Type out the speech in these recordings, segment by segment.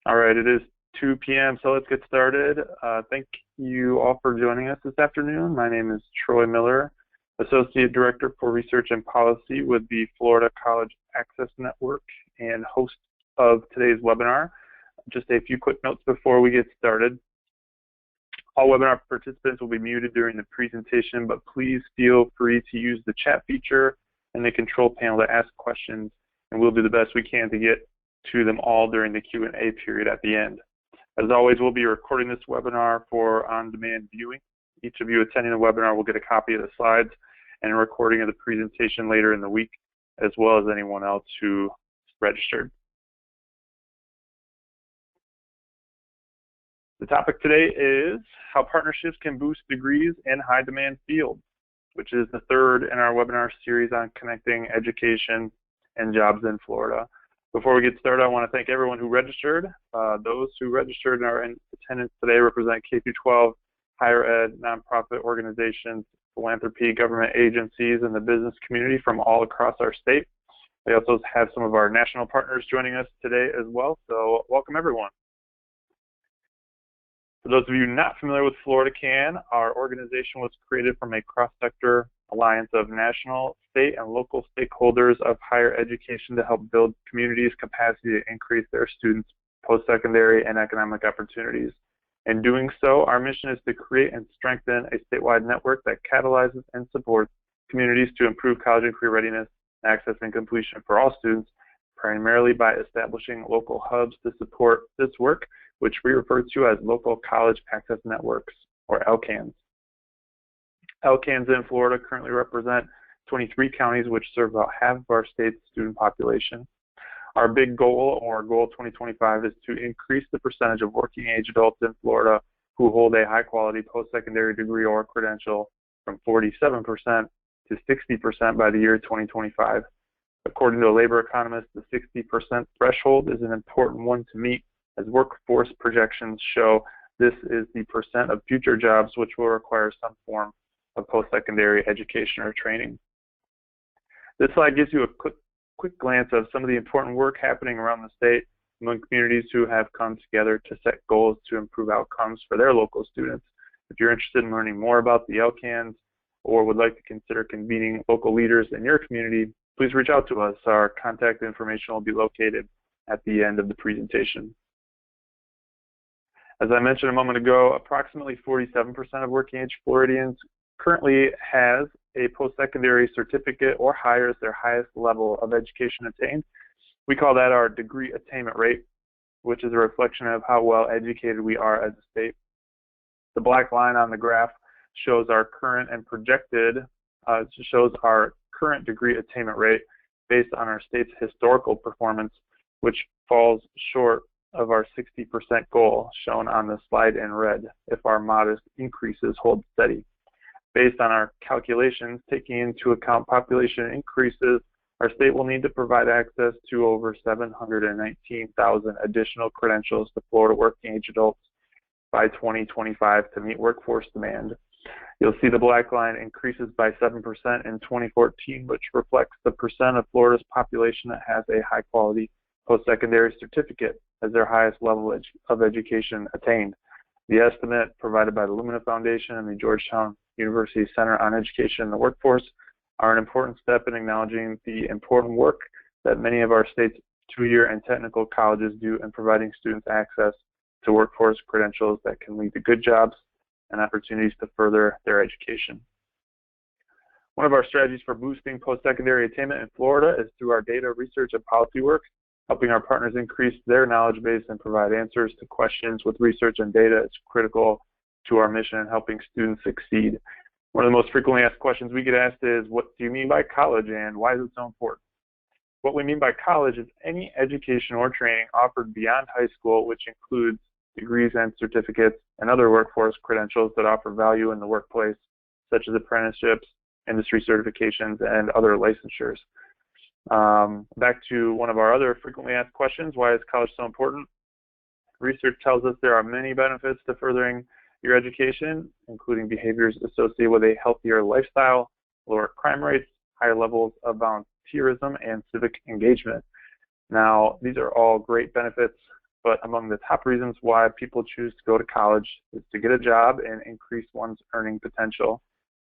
All right, it is 2 p.m., so let's get started. Thank you all for joining us this afternoon. My name is Troy Miller, Associate Director for Research and Policy with the Florida College Access Network and host of today's webinar. Just a few quick notes before we get started. All webinar participants will be muted during the presentation, but please feel free to use the chat feature and the control panel to ask questions, and we'll do the best we can to get to them all during the Q&A period at the end. As always, we'll be recording this webinar for on-demand viewing. Each of you attending the webinar will get a copy of the slides and a recording of the presentation later in the week, as well as anyone else who registered. The topic today is how partnerships can boost degrees in high-demand fields, which is the third in our webinar series on connecting education and jobs in Florida. Before we get started, I want to thank everyone who registered. Those who registered and are in attendance today represent K-12, higher ed, nonprofit organizations, philanthropy, government agencies, and the business community from all across our state. We also have some of our national partners joining us today as well, so welcome everyone. For those of you not familiar with Florida Can, our organization was created from a cross-sector alliance of national, state, and local stakeholders of higher education to help build communities' capacity to increase their students' post-secondary and economic opportunities. In doing so, our mission is to create and strengthen a statewide network that catalyzes and supports communities to improve college and career readiness, access, and completion for all students, primarily by establishing local hubs to support this work, which we refer to as local college access networks, or LCANs. LCANs in Florida currently represent 23 counties, which serve about half of our state's student population. Our big goal, or Goal 2025, is to increase the percentage of working-age adults in Florida who hold a high-quality post-secondary degree or credential from 47% to 60% by the year 2025. According to a labor economist, the 60% threshold is an important one to meet, as workforce projections show this is the percent of future jobs which will require some form of post-secondary education or training. This slide gives you a quick glance of some of the important work happening around the state among communities who have come together to set goals to improve outcomes for their local students. If you're interested in learning more about the LCANs or would like to consider convening local leaders in your community, please reach out to us. Our contact information will be located at the end of the presentation. As I mentioned a moment ago, approximately 47% of working-age Floridians currently has a post-secondary certificate or higher as their highest level of education attained. We call that our degree attainment rate, which is a reflection of how well educated we are as a state. The black line on the graph shows our current and projected, shows our current degree attainment rate based on our state's historical performance, which falls short of our 60% goal shown on the slide in red if our modest increases hold steady. Based on our calculations, taking into account population increases, our state will need to provide access to over 719,000 additional credentials to Florida working-age adults by 2025 to meet workforce demand. You'll see the black line increases by 7% in 2014, which reflects the percent of Florida's population that has a high-quality post-secondary certificate as their highest level of education attained. The estimate provided by the Lumina Foundation and the Georgetown University Center on Education and the Workforce are an important step in acknowledging the important work that many of our state's two-year and technical colleges do in providing students access to workforce credentials that can lead to good jobs and opportunities to further their education. One of our strategies for boosting post-secondary attainment in Florida is through our data research and policy work. Helping our partners increase their knowledge base and provide answers to questions with research and data is critical to our mission in helping students succeed. One of the most frequently asked questions we get asked is, what do you mean by college and why is it so important? What we mean by college is any education or training offered beyond high school, which includes degrees and certificates and other workforce credentials that offer value in the workplace, such as apprenticeships, industry certifications, and other licensures. Back to one of our other frequently asked questions, why is college so important? Research tells us there are many benefits to furthering your education, including behaviors associated with a healthier lifestyle, lower crime rates, higher levels of volunteerism, and civic engagement. Now, these are all great benefits, but among the top reasons why people choose to go to college is to get a job and increase one's earning potential.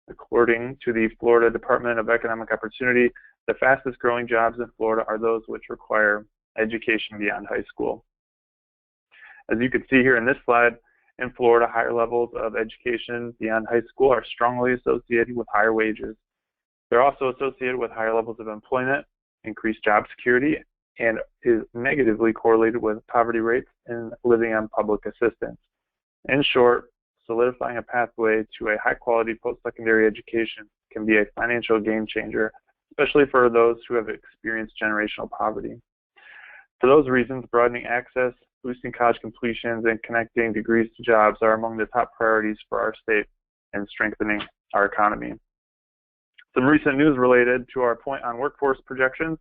According to the Florida Department of Economic Opportunity, the fastest growing jobs in Florida are those which require education beyond high school. As you can see here in this slide, in Florida, higher levels of education beyond high school are strongly associated with higher wages. They're also associated with higher levels of employment, increased job security, and is negatively correlated with poverty rates and living on public assistance. In short, solidifying a pathway to a high-quality post-secondary education can be a financial game changer, especially for those who have experienced generational poverty. For those reasons, broadening access, boosting college completions, and connecting degrees to jobs are among the top priorities for our state and strengthening our economy. Some recent news related to our point on workforce projections.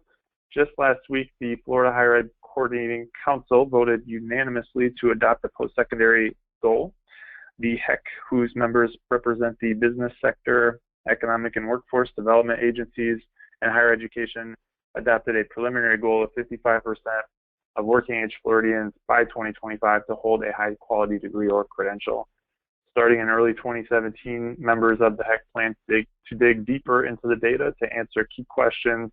Just last week, the Florida Higher Ed Coordinating Council voted unanimously to adopt a post-secondary goal. The HEC, whose members represent the business sector, economic and workforce development agencies, and higher education, adopted a preliminary goal of 55% of working-age Floridians by 2025 to hold a high-quality degree or credential. Starting in early 2017, members of the HEC plan to dig deeper into the data to answer key questions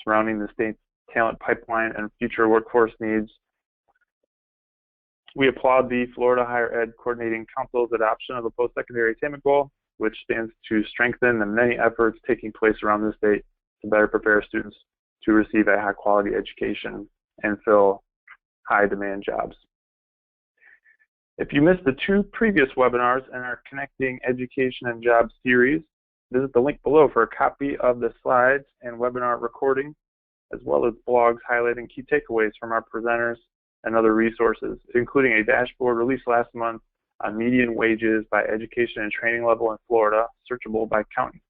surrounding the state's talent pipeline and future workforce needs. We applaud the Florida Higher Ed Coordinating Council's adoption of the post-secondary attainment goal, which stands to strengthen the many efforts taking place around the state to better prepare students to receive a high-quality education and fill high-demand jobs. If you missed the two previous webinars in our Connecting Education and Jobs series, visit the link below for a copy of the slides and webinar recording, as well as blogs highlighting key takeaways from our presenters and other resources, including a dashboard released last month on median wages by education and training level in Florida, searchable by county.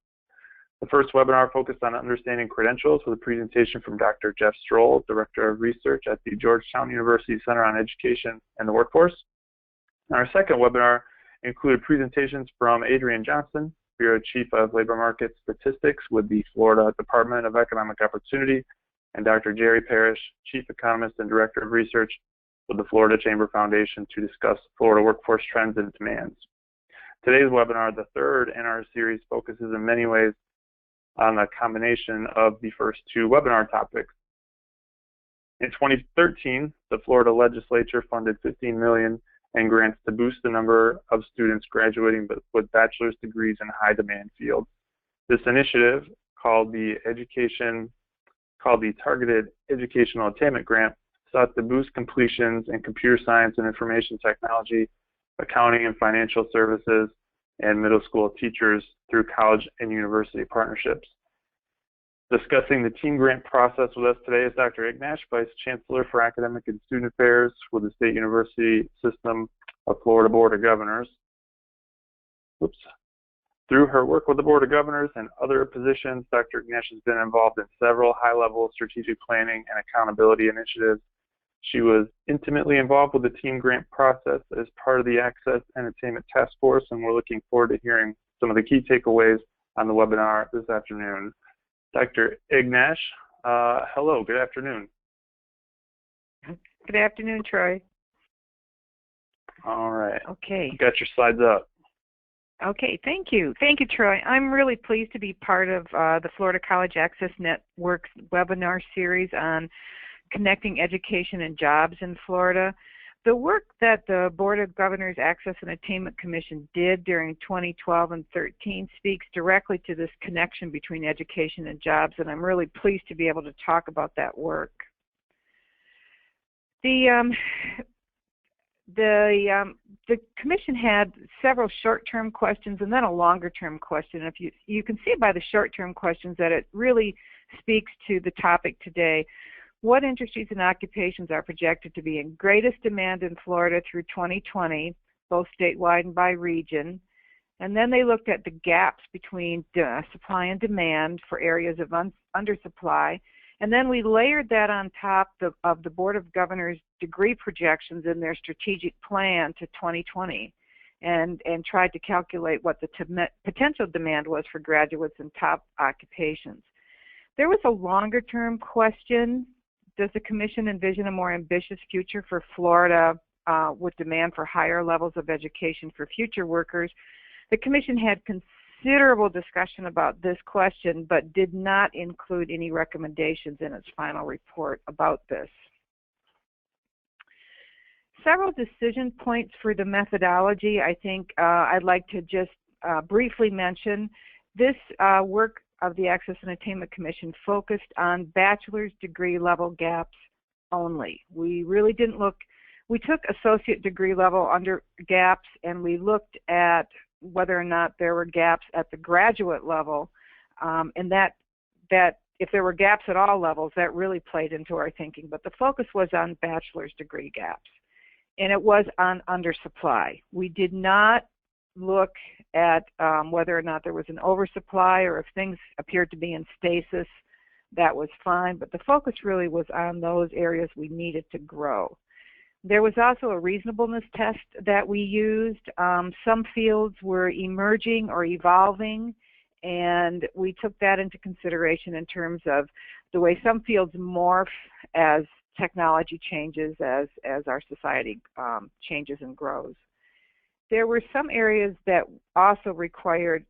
The first webinar focused on understanding credentials with a presentation from Dr. Jeff Stroll, Director of Research at the Georgetown University Center on Education and the Workforce. Our second webinar included presentations from Adrian Johnson, Bureau Chief of Labor Market Statistics with the Florida Department of Economic Opportunity, and Dr. Jerry Parrish, Chief Economist and Director of Research with the Florida Chamber Foundation, to discuss Florida workforce trends and demands. Today's webinar, the third in our series, focuses in many ways on a combination of the first two webinar topics. In 2013, the Florida legislature funded $15 million in grants to boost the number of students graduating with bachelor's degrees in high-demand fields. This initiative, called the Targeted Educational Attainment Grant, sought to boost completions in computer science and information technology, accounting and financial services, and middle school teachers through college and university partnerships. Discussing the team grant process with us today is Dr. Ignash, Vice Chancellor for Academic and Student Affairs with the State University System of Florida Board of Governors. Through her work with the Board of Governors and other positions, Dr. Ignash has been involved in several high-level strategic planning and accountability initiatives. She was intimately involved with the team grant process as part of the Access and Attainment Task Force, and we're looking forward to hearing some of the key takeaways on the webinar this afternoon. Dr. Ignash, hello, good afternoon. Good afternoon, Troy. All right. Okay. You got your slides up. Okay, thank you. Thank you, Troy. I'm really pleased to be part of the Florida College Access Network's webinar series on connecting education and jobs in Florida. The work that the Board of Governors Access and Attainment Commission did during 2012 and 13 speaks directly to this connection between education and jobs, and I'm really pleased to be able to talk about that work. The commission had several short-term questions and then a longer-term question. If you can see by the short-term questions that it really speaks to the topic today. What industries and occupations are projected to be in greatest demand in Florida through 2020, both statewide and by region? And then they looked at the gaps between supply and demand for areas of undersupply. And then we layered that on top of the Board of Governors' degree projections in their strategic plan to 2020 and tried to calculate what the potential demand was for graduates in top occupations. There was a longer-term question does the Commission envision a more ambitious future for Florida with demand for higher levels of education for future workers? The Commission had considerable discussion about this question, but did not include any recommendations in its final report about this. Several decision points for the methodology. I think I'd like to just briefly mention. This work of the Access and Attainment Commission focused on bachelor's degree level gaps only. We really didn't look, we took associate degree level under gaps, and we looked at whether or not there were gaps at the graduate level, and that if there were gaps at all levels, that really played into our thinking. But the focus was on bachelor's degree gaps, and it was on undersupply. We did not look at whether or not there was an oversupply, or if things appeared to be in stasis, that was fine, but the focus really was on those areas we needed to grow. There was also a reasonableness test that we used. Some fields were emerging or evolving, and we took that into consideration in terms of the way some fields morph as technology changes, as our society changes and grows. There were some areas that also required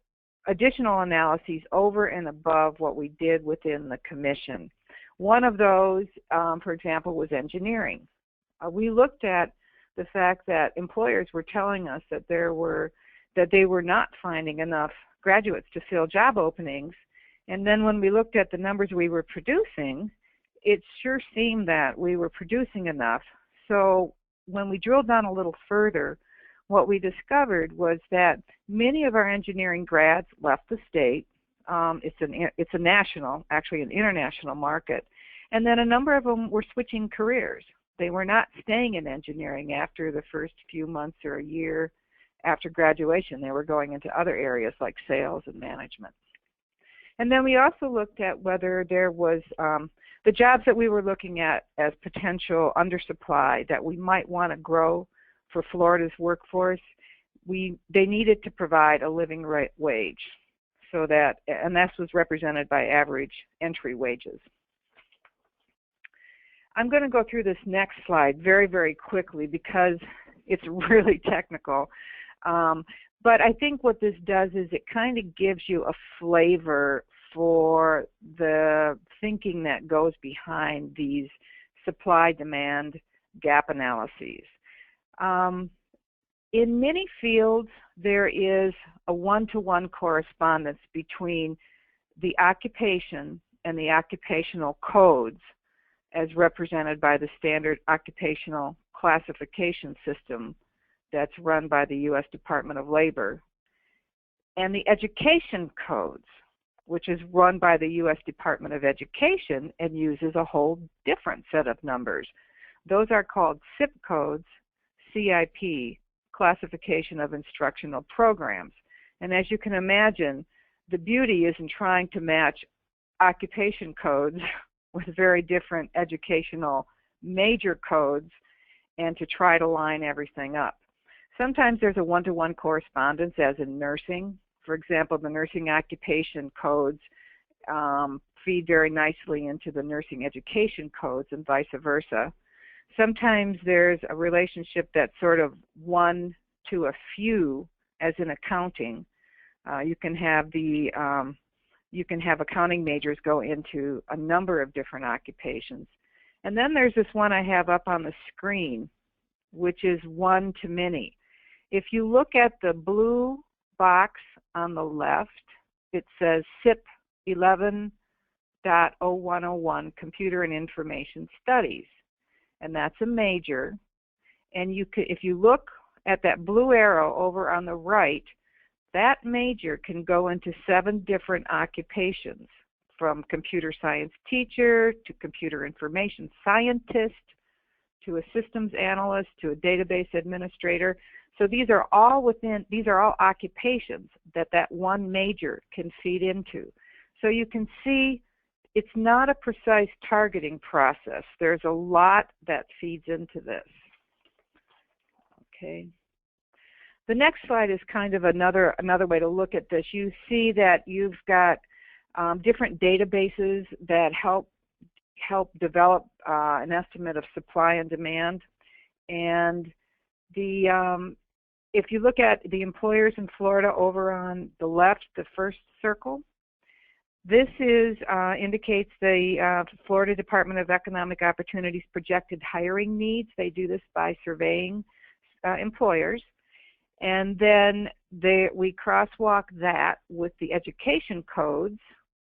additional analyses over and above what we did within the Commission. One of those, for example, was engineering. We looked at the fact that employers were telling us that they were not finding enough graduates to fill job openings, and then when we looked at the numbers we were producing, it sure seemed that we were producing enough. So when we drilled down a little further, what we discovered was that many of our engineering grads left the state. It's a national, actually an international market. And then a number of them were switching careers. They were not staying in engineering after the first few months or a year after graduation. They were going into other areas like sales and management. And then we also looked at whether there was the jobs that we were looking at as potential undersupply that we might want to grow for Florida's workforce. They needed to provide a living wage, so that, and this was represented by average entry wages. I'm going to go through this next slide very, very quickly because it's really technical. But I think what this does is it kind of gives you a flavor for the thinking that goes behind these supply-demand gap analyses. In many fields, there is a one-to-one correspondence between the occupation and the occupational codes as represented by the standard occupational classification system that's run by the U.S. Department of Labor, and the education codes, which is run by the U.S. Department of Education and uses a whole different set of numbers. Those are called CIP codes, CIP, Classification of Instructional Programs. And as you can imagine, the beauty is in trying to match occupation codes with very different educational major codes and to try to line everything up. Sometimes there's a one-to-one correspondence, as in nursing. For example, the nursing occupation codes feed very nicely into the nursing education codes and vice versa. Sometimes there's a relationship that's sort of one to a few, as in accounting. You can have accounting majors go into a number of different occupations. And then there's this one I have up on the screen, which is one to many. If you look at the blue box on the left, it says CIP 11.0101, Computer and Information Studies. And that's a major. And if you look at that blue arrow over on the right, that major can go into 7 different occupations, from computer science teacher to computer information scientist to a systems analyst to a database administrator. So these are all occupations that one major can feed into. So you can see it's not a precise targeting process. There's a lot that feeds into this. Okay. The next slide is kind of another way to look at this. You see that you've got different databases that help help develop an estimate of supply and demand. And if you look at the employers in Florida over on the left, the first circle, this indicates the Florida Department of Economic Opportunity's projected hiring needs. They do this by surveying employers. And then we crosswalk that with the education codes.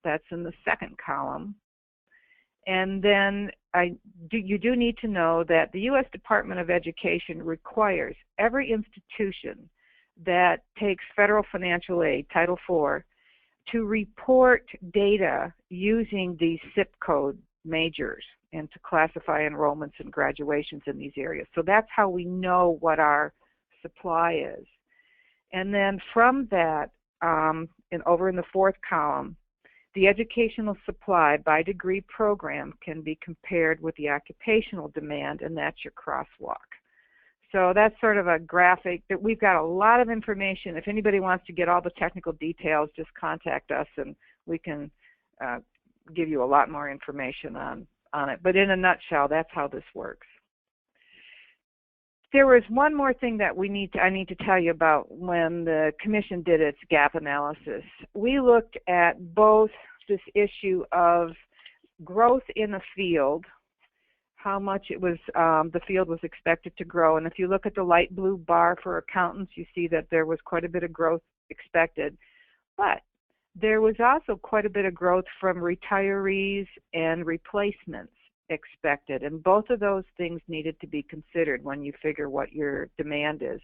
That's in the second column. And then you do need to know that the U.S. Department of Education requires every institution that takes federal financial aid, Title IV, to report data using these zip code majors and to classify enrollments and graduations in these areas. So that's how we know what our supply is. And then from that, over in the fourth column, the educational supply by degree program can be compared with the occupational demand, and that's your crosswalk. So that's sort of a graphic that we've got a lot of information. If anybody wants to get all the technical details, just contact us and we can give you a lot more information on it. But in a nutshell, that's how this works. There was one more thing that I need to tell you about when the Commission did its gap analysis. We looked at both this issue of growth in a field, how much it was the field was expected to grow. And if you look at the light blue bar for accountants, you see that there was quite a bit of growth expected. But there was also quite a bit of growth from retirees and replacements expected, and both of those things needed to be considered when you figure what your demand is.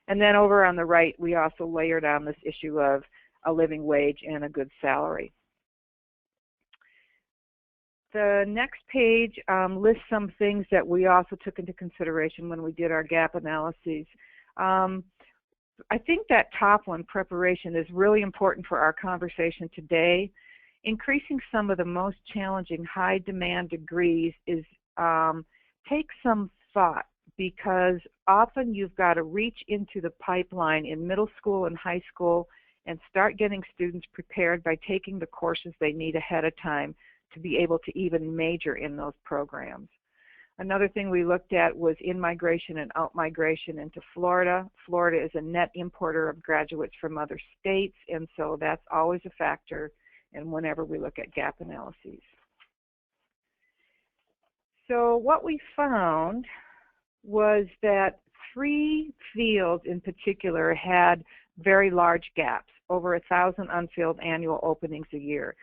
And then over on the right, we also layered on this issue of a living wage and a good salary. The next page lists some things that we also took into consideration when we did our gap analyses. I think that top one, preparation, is really important for our conversation today. Increasing some of the most challenging high demand degrees is take some thought, because often you've got to reach into the pipeline in middle school and high school and start getting students prepared by taking the courses they need ahead of time to be able to even major in those programs. Another thing we looked at was in-migration and out-migration into Florida. Florida is a net importer of graduates from other states, and so that's always a factor and whenever we look at gap analyses. So what we found was that 3 fields in particular had very large gaps, over 1,000 unfilled annual openings a year.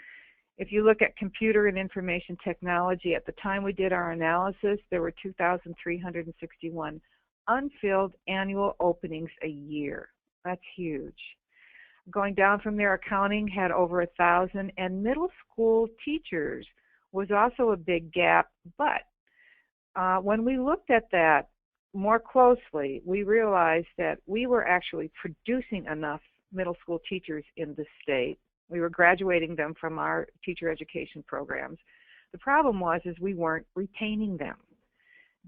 If you look at computer and information technology, at the time we did our analysis, there were 2,361 unfilled annual openings a year. That's huge. Going down from there, accounting had over 1,000, and middle school teachers was also a big gap. But when we looked at that more closely, we realized that we were actually producing enough middle school teachers in the state. We were graduating them from our teacher education programs. The problem was we weren't retaining them.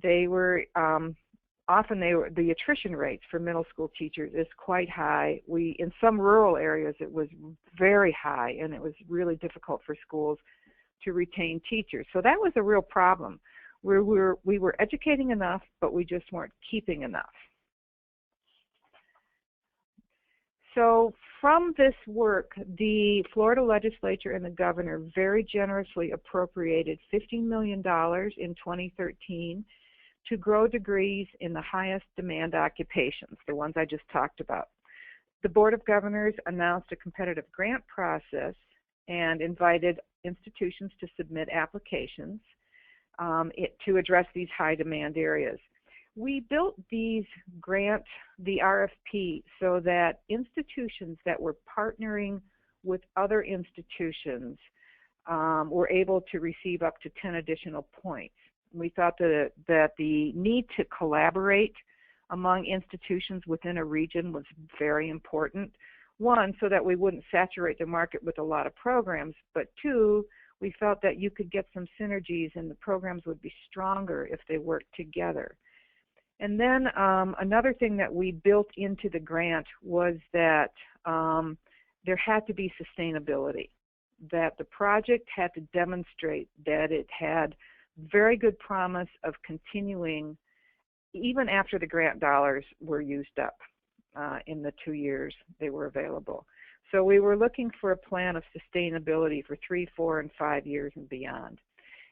They were the attrition rates for middle school teachers is quite high. In some rural areas it was very high, and it was really difficult for schools to retain teachers. So that was a real problem. We were educating enough, but we just weren't keeping enough. So from this work, the Florida legislature and the governor very generously appropriated $15 million in 2013 to grow degrees in the highest demand occupations, the ones I just talked about. The Board of Governors announced a competitive grant process and invited institutions to submit applications to address these high demand areas. We built the RFP, so that institutions that were partnering with other institutions were able to receive up to 10 additional points. We thought that the need to collaborate among institutions within a region was very important. One, so that we wouldn't saturate the market with a lot of programs, but two, we felt that you could get some synergies and the programs would be stronger if they worked together. And then another thing that we built into the grant was that there had to be sustainability. that the project had to demonstrate that it had very good promise of continuing even after the grant dollars were used up in the 2 years they were available. So we were looking for a plan of sustainability for 3, 4, and 5 years and beyond.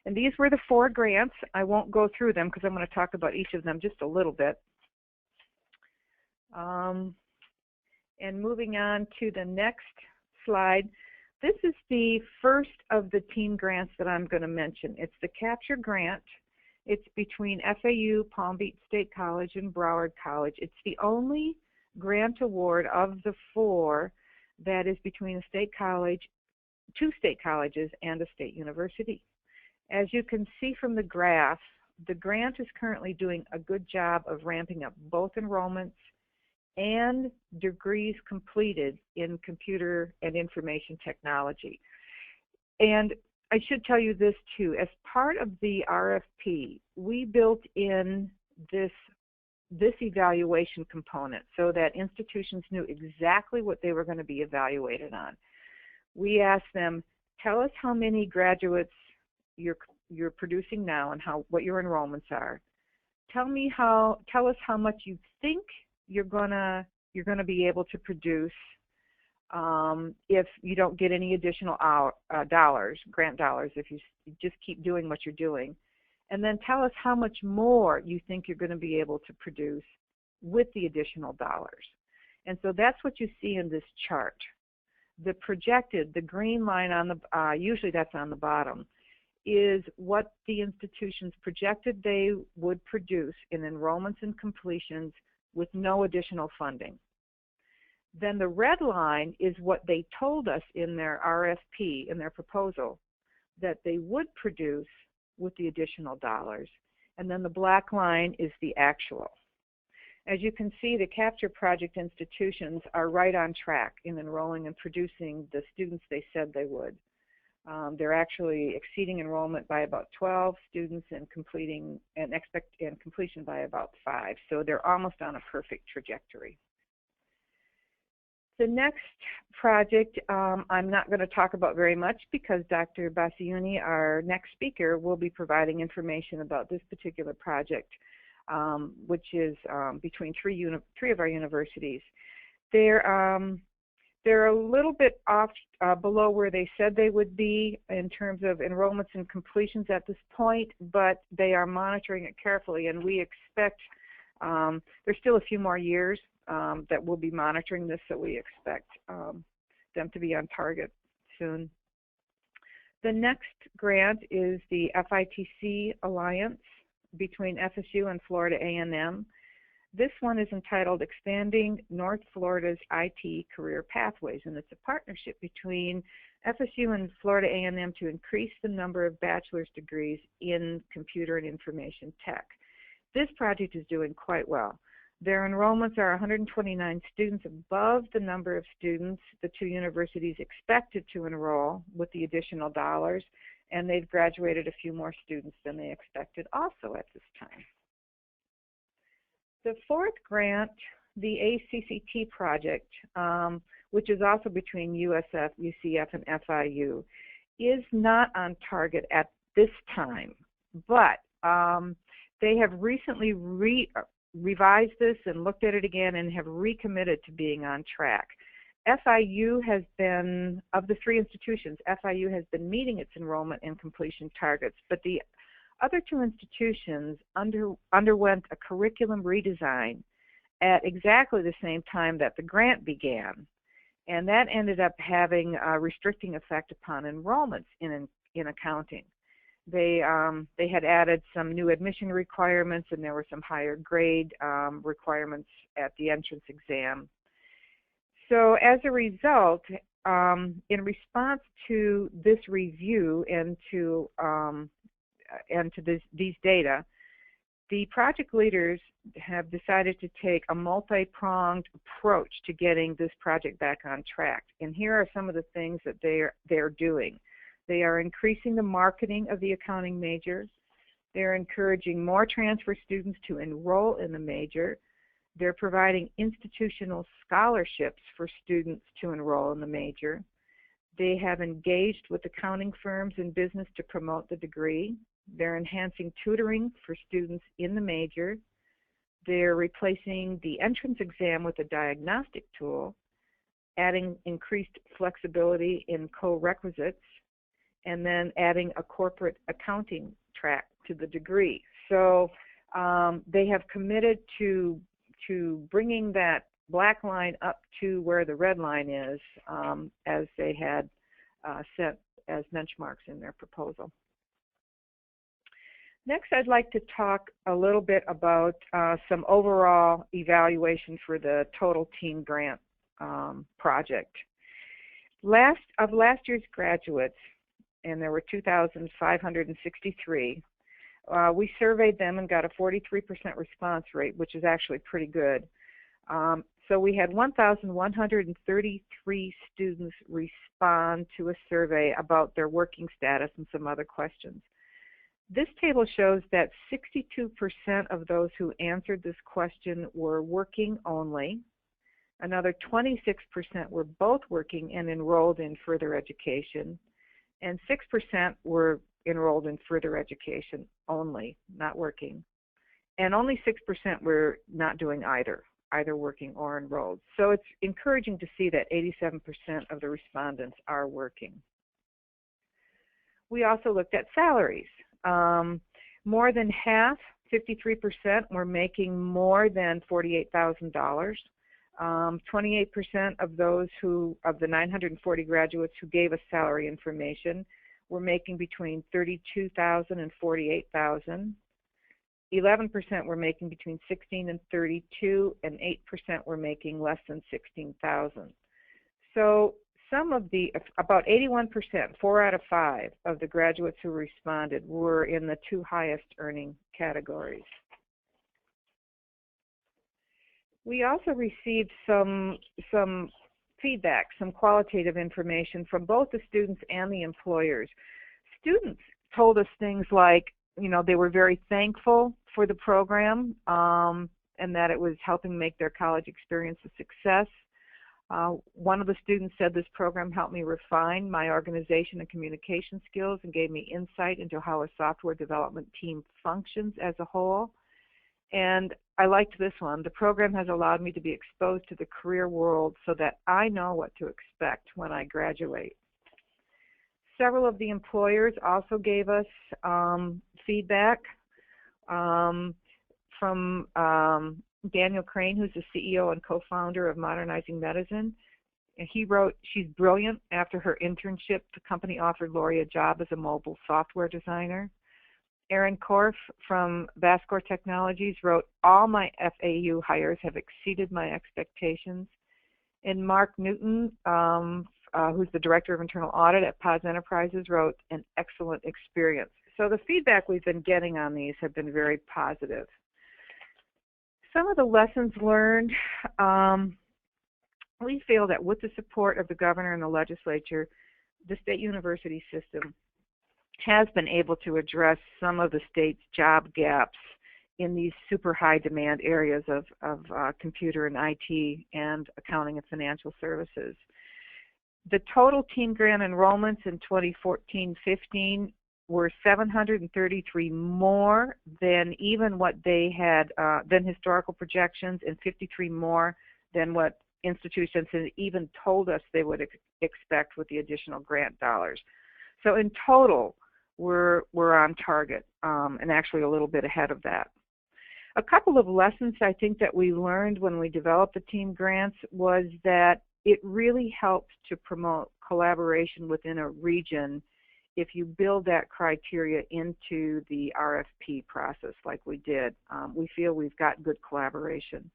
And these were the 4 grants. I won't go through them because I'm going to talk about each of them just a little bit. And moving on to the next slide, this is the first of the team grants that I'm going to mention. It's the Capture Grant. It's between FAU, Palm Beach State College, and Broward College. It's the only grant award of the 4 that is between a state college, 2 state colleges, and a state university. As you can see from the graph, the grant is currently doing a good job of ramping up both enrollments and degrees completed in computer and information technology. And I should tell you this too, as part of the RFP, we built in this evaluation component so that institutions knew exactly what they were going to be evaluated on. We asked them, tell us how many graduates you're producing now and what your enrollments are. Tell us how much you think you're gonna be able to produce if you don't get any additional grant dollars, if you just keep doing what you're doing. And then tell us how much more you think you're going to be able to produce with the additional dollars. And so that's what you see in this chart. The projected, the green line on the, usually that's on the bottom, is what the institutions projected they would produce in enrollments and completions with no additional funding. Then the red line is what they told us in their RFP, in their proposal, that they would produce with the additional dollars. And then the black line is the actual. As you can see, the Capture Project institutions are right on track in enrolling and producing the students they said they would. They're actually exceeding enrollment by about 12 students and completion by about 5. So they're almost on a perfect trajectory. The next project I'm not going to talk about very much because Dr. Bassiuni, our next speaker, will be providing information about this particular project, which is between three of our universities. They're a little bit off below where they said they would be in terms of enrollments and completions at this point, but they are monitoring it carefully, and we expect there's still a few more years that we'll be monitoring this, so we expect them to be on target soon. The next grant is the FITC Alliance between FSU and Florida A&M. This one is entitled Expanding North Florida's IT Career Pathways, and it's a partnership between FSU and Florida A&M to increase the number of bachelor's degrees in computer and information tech. This project is doing quite well. Their enrollments are 129 students above the number of students the 2 universities expected to enroll with the additional dollars, and they've graduated a few more students than they expected also at this time. The 4th grant, the ACCT project, which is also between USF, UCF, and FIU, is not on target at this time, but they have recently revised this and looked at it again and have recommitted to being on track. FIU has been, of the 3 institutions, FIU has been meeting its enrollment and completion targets, but the other 2 institutions underwent a curriculum redesign at exactly the same time that the grant began, and that ended up having a restricting effect upon enrollments in accounting. They had added some new admission requirements, and there were some higher grade requirements at the entrance exam. So as a result, in response to this review and to these data, the project leaders have decided to take a multi-pronged approach to getting this project back on track. And here are some of the things that they're doing. They are increasing the marketing of the accounting major. They're encouraging more transfer students to enroll in the major. They're providing institutional scholarships for students to enroll in the major. They have engaged with accounting firms and business to promote the degree. They're enhancing tutoring for students in the major. They're replacing the entrance exam with a diagnostic tool, adding increased flexibility in co-requisites, and then adding a corporate accounting track to the degree. So they have committed to bringing that black line up to where the red line is, as they had set as benchmarks in their proposal. Next, I'd like to talk a little bit about some overall evaluation for the total team grant project. Last year's graduates, and there were 2,563, we surveyed them and got a 43% response rate, which is actually pretty good. So we had 1,133 students respond to a survey about their working status and some other questions. This table shows that 62% of those who answered this question were working only. Another 26% were both working and enrolled in further education. And 6% were enrolled in further education only, not working. And only 6% were not doing either working or enrolled. So it's encouraging to see that 87% of the respondents are working. We also looked at salaries. More than half, 53%, were making more than $48,000. 28% of those of the 940 graduates who gave us salary information were making between $32,000 and $48,000. 11% were making between $16,000 and $32,000, and 8% were making less than $16,000. So about 81%, 4 out of 5 of the graduates who responded were in the 2 highest earning categories. We also received some feedback, some qualitative information from both the students and the employers. Students told us things like, they were very thankful for the program and that it was helping make their college experience a success. One of the students said, this program helped me refine my organization and communication skills and gave me insight into how a software development team functions as a whole. And I liked this one. The program has allowed me to be exposed to the career world so that I know what to expect when I graduate. Several of the employers also gave us feedback from Daniel Crane, who's the CEO and co-founder of Modernizing Medicine. And he wrote, "She's brilliant. After her internship, the company offered Lori a job as a mobile software designer." Aaron Korf from Vascor Technologies wrote, "All my FAU hires have exceeded my expectations." And Mark Newton, who's the Director of Internal Audit at POS Enterprises, wrote, "An excellent experience." So the feedback we've been getting on these have been very positive. Some of the lessons learned, we feel that with the support of the governor and the legislature, the state university system has been able to address some of the state's job gaps in these super high demand areas of computer and IT and accounting and financial services. The total teen grant enrollments in 2014-15 were 733 more than even what they had, than historical projections, and 53 more than what institutions had even told us they would expect with the additional grant dollars. So in total, we're on target, and actually a little bit ahead of that. A couple of lessons I think that we learned when we developed the team grants was that it really helps to promote collaboration within a region if you build that criteria into the RFP process like we did. We feel we've got good collaboration.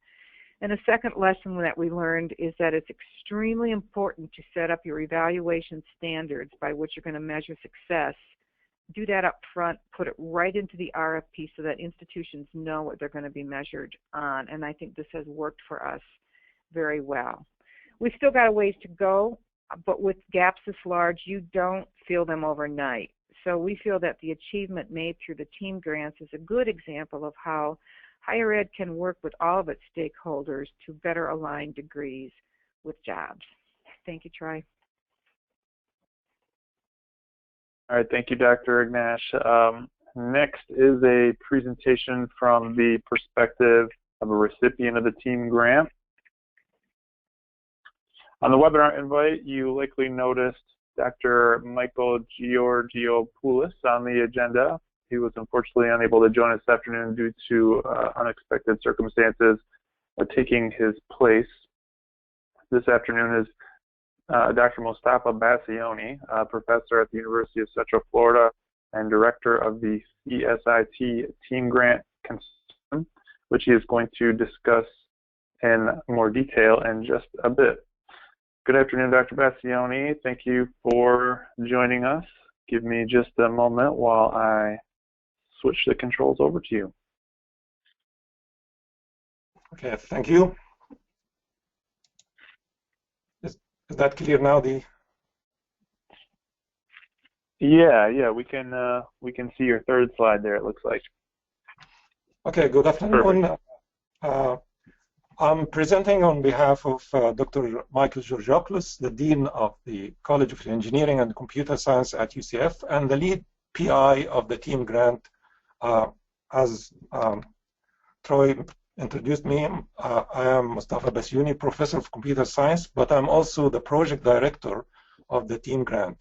And a second lesson that we learned is that it's extremely important to set up your evaluation standards by which you're going to measure success. Do that up front, put it right into the RFP so that institutions know what they're going to be measured on, and I think this has worked for us very well. We've still got a ways to go, but with gaps this large, you don't fill them overnight. So we feel that the achievement made through the team grants is a good example of how higher ed can work with all of its stakeholders to better align degrees with jobs. Thank you, Troy. All right, thank you, Dr. Ignash. Next is a presentation from the perspective of a recipient of the team grant. On the webinar invite, you likely noticed Dr. Michael Georgiopoulos on the agenda. He was unfortunately unable to join us this afternoon due to unexpected circumstances taking his place. This afternoon is Dr. Mostafa Bassioni, professor at the University of Central Florida and director of the CSIT Team Grant Consortium, which he is going to discuss in more detail in just a bit. Good afternoon, Dr. Bassioni. Thank you for joining us. Give me just a moment while I switch the controls over to you. Okay, thank you. Is that clear now? Yeah, we can see your third slide there, it looks like. Okay, good afternoon. I'm presenting on behalf of Dr. Michael Georgiopoulos, the Dean of the College of Engineering and Computer Science at UCF, and the lead PI of the team grant. As Troy introduced me, I am Mostafa Bassioni, Professor of Computer Science, but I'm also the Project Director of the team grant.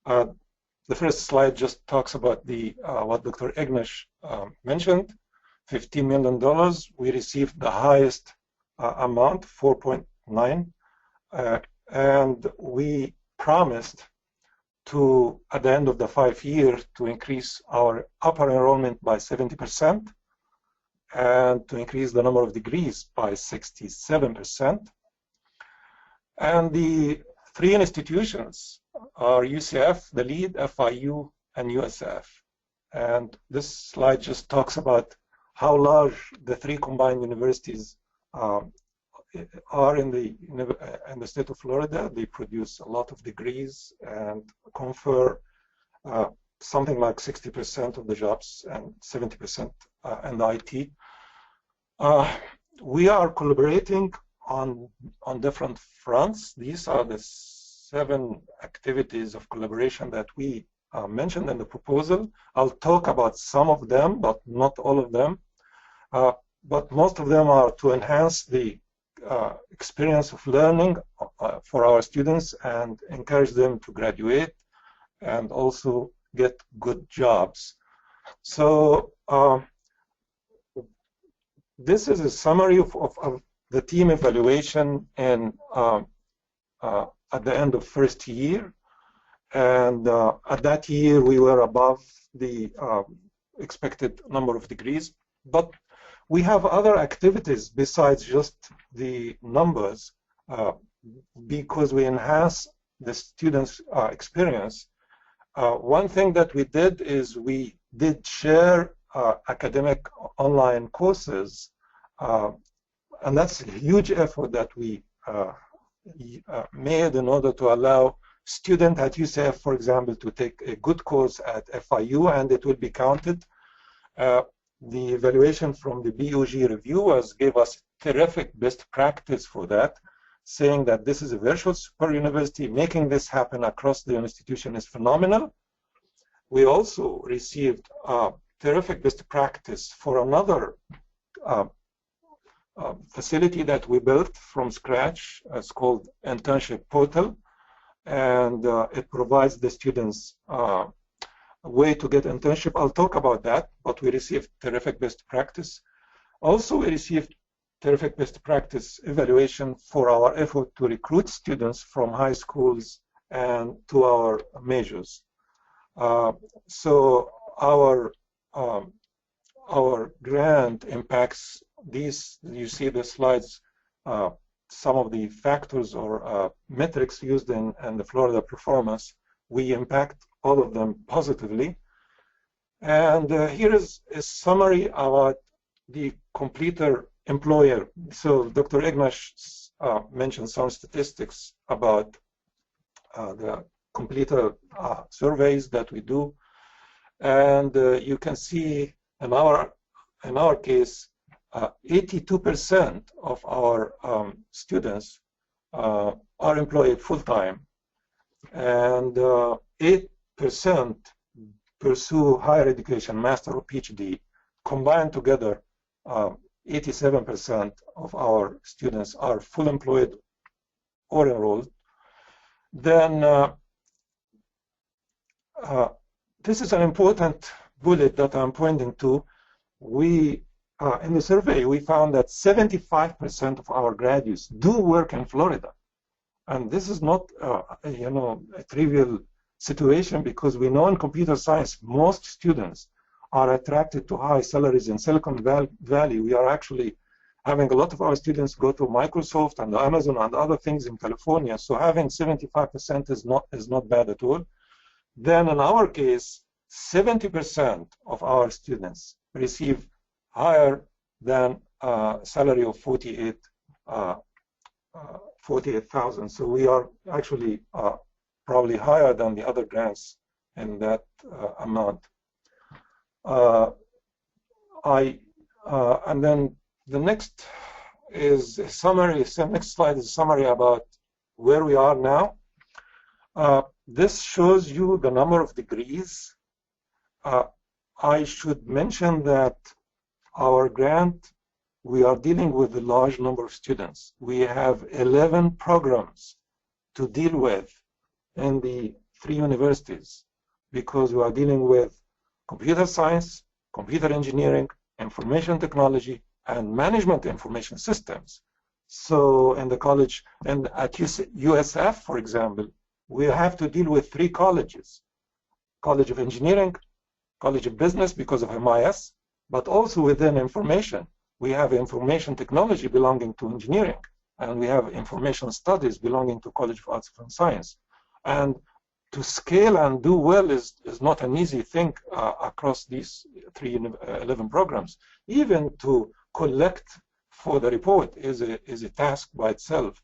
The first slide just talks about what Dr. Ignash mentioned. $15 million. We received the highest amount, 4.9, and we promised to, at the end of the 5 years, to increase our upper enrollment by 70% and to increase the number of degrees by 67%. And the three institutions are UCF, the lead, FIU, and USF. And this slide just talks about how large the three combined universities are in the state of Florida. They produce a lot of degrees and confer something like 60% of the jobs and 70% in the IT. We are collaborating on different fronts. These are the 7 activities of collaboration that we mentioned in the proposal. I'll talk about some of them, but not all of them. But most of them are to enhance the experience of learning for our students and encourage them to graduate and also get good jobs. So this is a summary of the team evaluation and at the end of first year. And at that year, we were above the expected number of degrees. But we have other activities besides just the numbers because we enhance the students' experience. One thing that we did is we did share academic online courses, and that's a huge effort that we made in order to allow student at UCF, for example, to take a good course at FIU, and it will be counted. The evaluation from the BOG reviewers gave us terrific best practice for that, saying that this is a virtual super university. Making this happen across the institution is phenomenal. We also received terrific best practice for another facility that we built from scratch. It's called Internship Portal, and it provides the students a way to get internship. I'll talk about that, but we received terrific best practice. Also, we received terrific best practice evaluation for our effort to recruit students from high schools and to our majors. So our grant impacts these. You see the slides, some of the factors or metrics used in the Florida performance. We impact all of them positively. And here is a summary about the completer employer. So Dr. Ignash mentioned some statistics about the completer surveys that we do. And you can see in our case, 82% of our students are employed full-time, and pursue higher education, master or PhD. Combined together, 87% of our students are full employed or enrolled. Then this is an important bullet that I'm pointing to. We in the survey, we found that 75% of our graduates do work in Florida. And this is not, you know, a trivial situation, because we know in computer science, most students are attracted to high salaries in Silicon Valley. We are actually having a lot of our students go to Microsoft and Amazon and other things in California. So having 75% is not bad at all. Then in our case, 70% of our students receive higher than salary of 48,000. So we are actually probably higher than the other grants in that amount. And then the next is a summary. The next slide is a summary about where we are now. This shows you the number of degrees. I should mention that our grant, we are dealing with a large number of students. We have 11 programs to deal with in the 3 universities, because we are dealing with computer science, computer engineering, information technology, and management information systems. So in the college, and at USF, for example, we have to deal with 3 colleges: College of Engineering, College of Business because of MIS, but also within information. We have information technology belonging to engineering, and we have information studies belonging to College of Arts and Science. And to scale and do well is not an easy thing across these 11 programs. Even to collect for the report is a task by itself.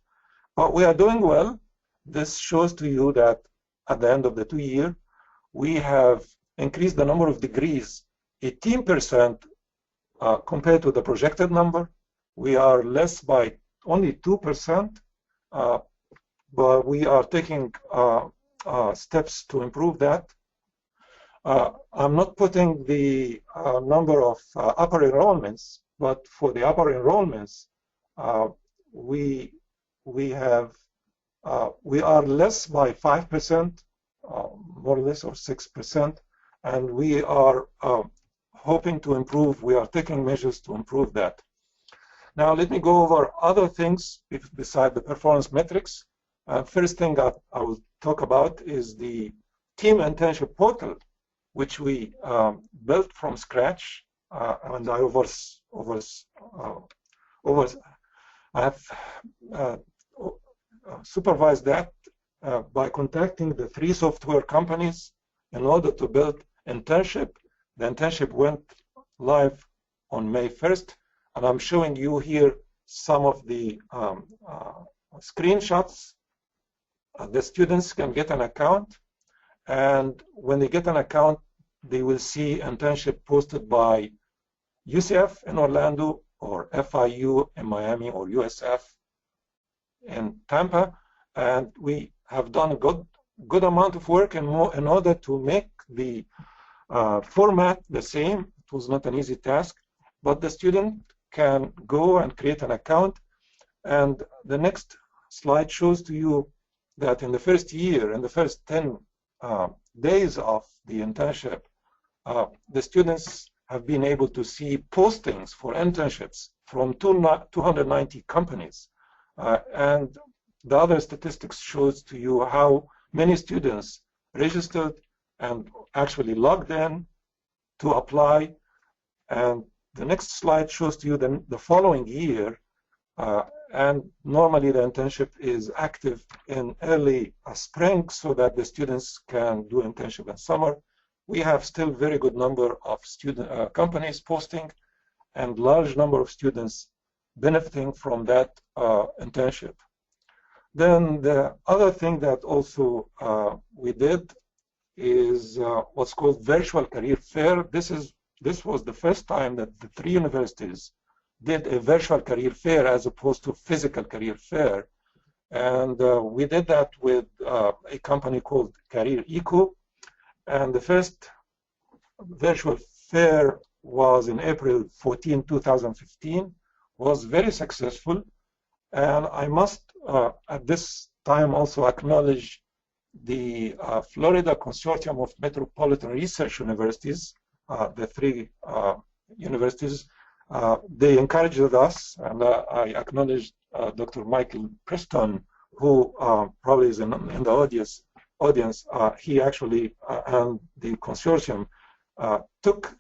But we are doing well. This shows to you that at the end of the 2 year, we have increased the number of degrees 18% compared to the projected number. We are less by only 2%, but we are taking steps to improve that. I'm not putting the number of upper enrollments, but for the upper enrollments, we are less by 5%, more or less, or 6%, and we are hoping to improve. We are taking measures to improve that. Now let me go over other things beside the performance metrics. First thing I will talk about is the Team Internship Portal, which we built from scratch, and I have supervised that by contacting the 3 software companies in order to build internship. The internship went live on May 1st, and I'm showing you here some of the screenshots. The students can get an account, and when they get an account, they will see internship posted by UCF in Orlando, or FIU in Miami, or USF in Tampa. And we have done a good amount of work in order to make the format the same. It was not an easy task, but the student can go and create an account. And the next slide shows to you that in the first year, in the first 10 days of the internship, the students have been able to see postings for internships from 290 companies. And the other statistics shows to you how many students registered and actually logged in to apply. And the next slide shows to you the following year. And normally the internship is active in early spring so that the students can do internship in summer. We have still very good number of student companies posting and large number of students benefiting from that internship. Then the other thing that also we did is what's called virtual career fair. This was the first time that the 3 universities did a virtual career fair as opposed to physical career fair. And we did that with a company called Career Eco. and the first virtual fair was in April 14, 2015, was very successful. And I must, at this time, also acknowledge the Florida Consortium of Metropolitan Research Universities, the three universities. They encouraged us, and I acknowledge Dr. Michael Preston, who probably is in the audience. He actually, and the consortium, took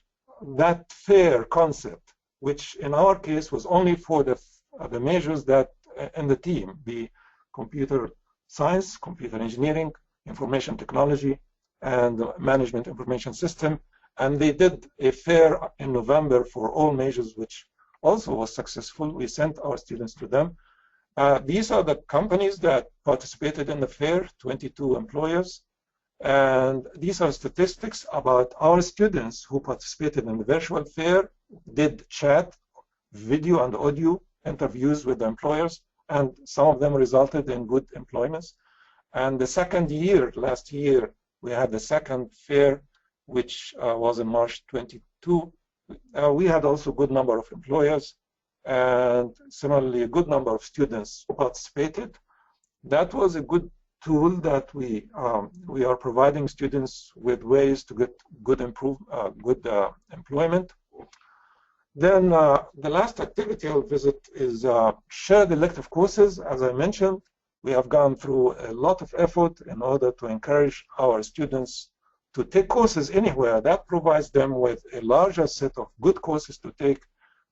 that fair concept, which in our case was only for the majors that in the team, the computer science, computer engineering, information technology, and management information system. And they did a fair in November for all majors, which also was successful. We sent our students to them. These are the companies that participated in the fair, 22 employers. And these are statistics about our students who participated in the virtual fair, did chat, video and audio interviews with the employers, and some of them resulted in good employments. And the second year, last year, we had the second fair, which was in March 22. We had also a good number of employers, and similarly a good number of students participated. That was a good tool that we are providing students with ways to get good employment. Then the last activity I'll visit is shared elective courses. As I mentioned, we have gone through a lot of effort in order to encourage our students to take courses anywhere. That provides them with a larger set of good courses to take,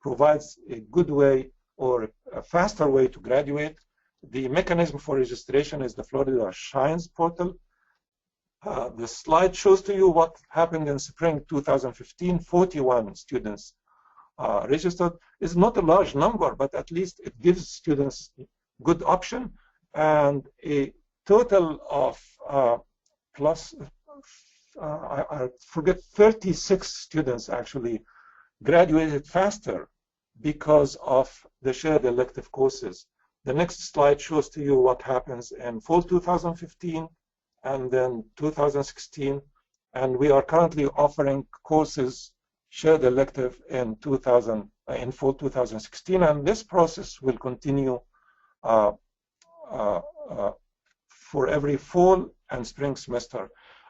provides a good way or a faster way to graduate. The mechanism for registration is the Florida Shines portal. The slide shows to you what happened in spring 2015. 41 students registered. It's not a large number, but at least it gives students good option. And a total of I forget, 36 students actually graduated faster because of the shared elective courses. The next slide shows to you what happens in fall 2015 and then 2016. And we are currently offering courses shared elective in fall 2016. And this process will continue for every fall and spring semester.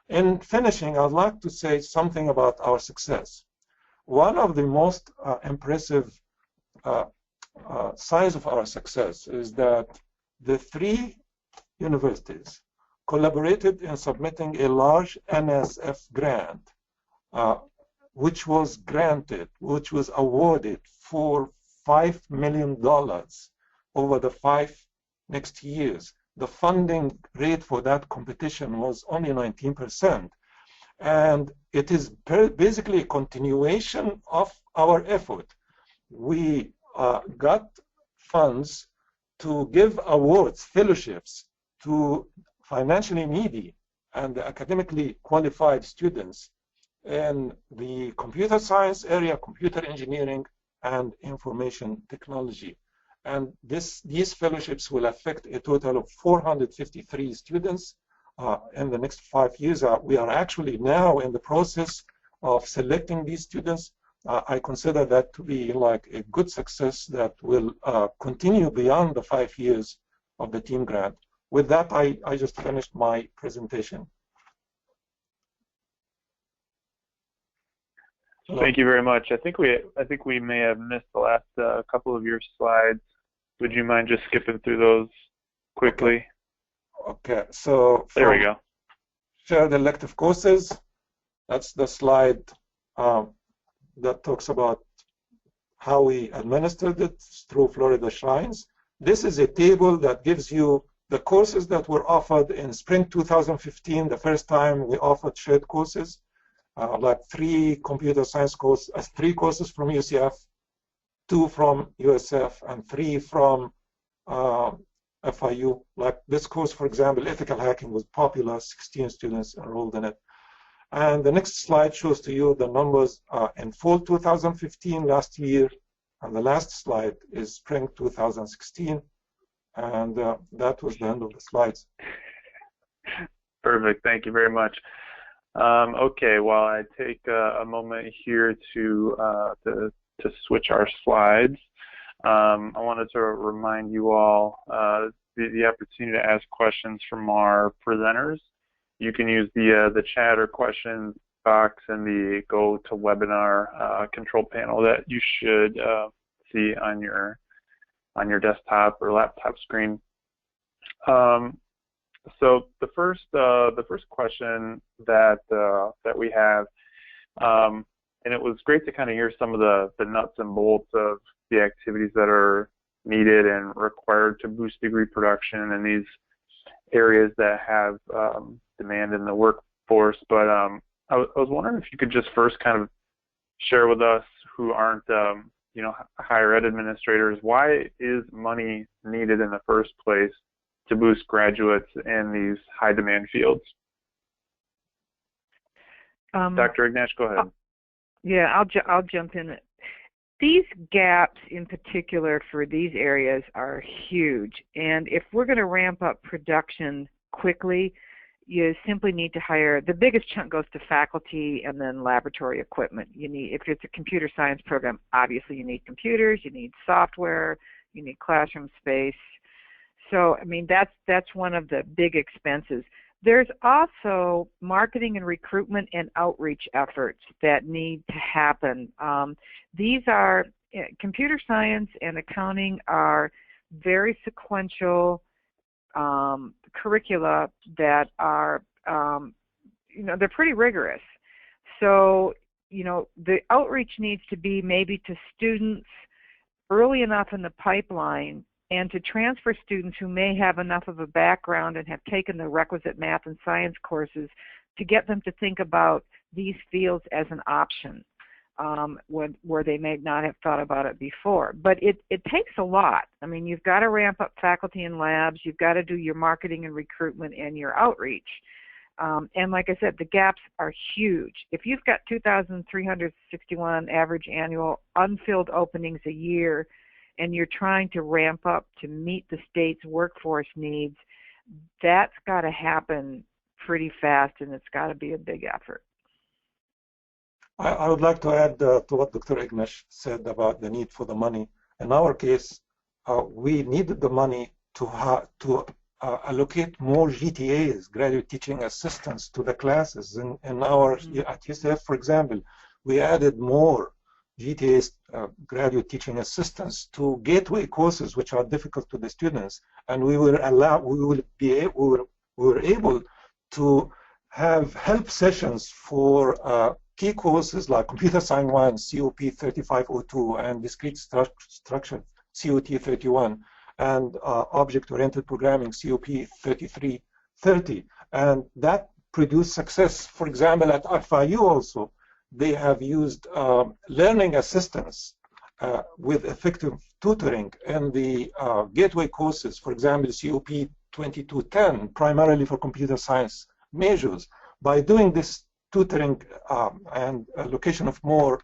In finishing, I'd like to say something about our success. One of the most impressive signs of our success is that the three universities collaborated in submitting a large Nsf grant, which was awarded for $5 million over the 5 next years. The funding rate for that competition was only 19%. And it is basically a continuation of our effort. We got funds to give awards, fellowships to financially needy and academically qualified students in the computer science area, computer engineering, and information technology. And these fellowships will affect a total of 453 students in the next 5 years. We are actually now in the process of selecting these students. I consider that to be like a good success that will continue beyond the 5 years of the team grant. With that, I just finished my presentation. Hello. Thank you very much. I think we may have missed the last couple of your slides. Would you mind just skipping through those quickly? Okay, so there we go. Shared elective courses. That's the slide that talks about how we administered it through Florida Shines. This is a table that gives you the courses that were offered in spring 2015, the first time we offered shared courses, like 3 computer science courses, 3 courses from UCF, 2 from USF, and 3 from FIU. Like this course, for example, ethical hacking was popular, 16 students enrolled in it. And the next slide shows to you the numbers in fall 2015, last year, and the last slide is spring 2016. And that was the end of the slides. Perfect. Thank you very much. Okay, well, I take a moment here to switch our slides. I wanted to remind you all the opportunity to ask questions from our presenters. You can use the chat or questions box in the Go to Webinar control panel that you should see on your desktop or laptop screen. So the first question that we have, and it was great to kind of hear some of the nuts and bolts of the activities that are needed and required to boost degree production in these areas that have demand in the workforce. But I was wondering if you could just first kind of share with us who aren't you know, higher ed administrators, why is money needed in the first place to boost graduates in these high demand fields? Dr. Ignash, go ahead. Yeah, I'll jump in. These gaps in particular for these areas are huge, and if we're going to ramp up production quickly, you simply need to hire. The biggest chunk goes to faculty and then laboratory equipment. You need, if it's a computer science program, obviously you need computers, you need software, you need classroom space. So I mean that's one of the big expenses. There's also marketing and recruitment and outreach efforts that need to happen. These are, computer science and accounting are very sequential curricula that are, you know, they're pretty rigorous. So, you know, the outreach needs to be maybe to students early enough in the pipeline, and to transfer students who may have enough of a background and have taken the requisite math and science courses to get them to think about these fields as an option where they may not have thought about it before. But it takes a lot. I mean, you've got to ramp up faculty and labs, you've got to do your marketing and recruitment and your outreach. And like I said, the gaps are huge. If you've got 2,361 average annual unfilled openings a year, and you're trying to ramp up to meet the state's workforce needs, that's got to happen pretty fast, and it's got to be a big effort. I would like to add to what Dr. Ignash said about the need for the money. In our case, we needed the money to allocate more GTAs, graduate teaching assistants, to the classes. In our, at UCF, for example, we added more GTAs, graduate teaching assistants, to gateway courses which are difficult to the students, and we were able to have help sessions for key courses like Computer Science 1, COP 3502, and Discrete Structure, COT 31, and Object-Oriented Programming, COP 3330, and that produced success. For example, at FIU also, they have used learning assistants with effective tutoring in the gateway courses, for example, COP 2210, primarily for computer science majors. By doing this tutoring and allocation of more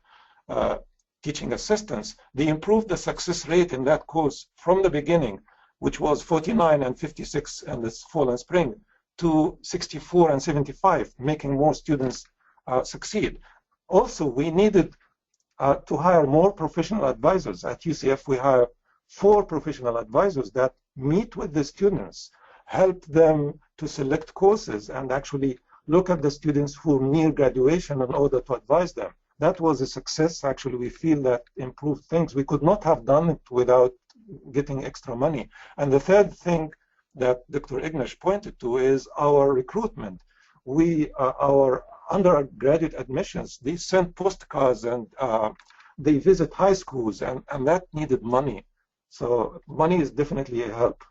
teaching assistants, they improved the success rate in that course from the beginning, which was 49 and 56 in this fall and spring, to 64 and 75, making more students succeed. Also, we needed to hire more professional advisors. At UCF, we have 4 professional advisors that meet with the students, help them to select courses, and actually look at the students who are near graduation in order to advise them. That was a success. Actually, we feel that improved things. We could not have done it without getting extra money. And the third thing that Dr. Ignash pointed to is our recruitment. Our undergraduate admissions, they send postcards and they visit high schools, and that needed money. So money is definitely a help.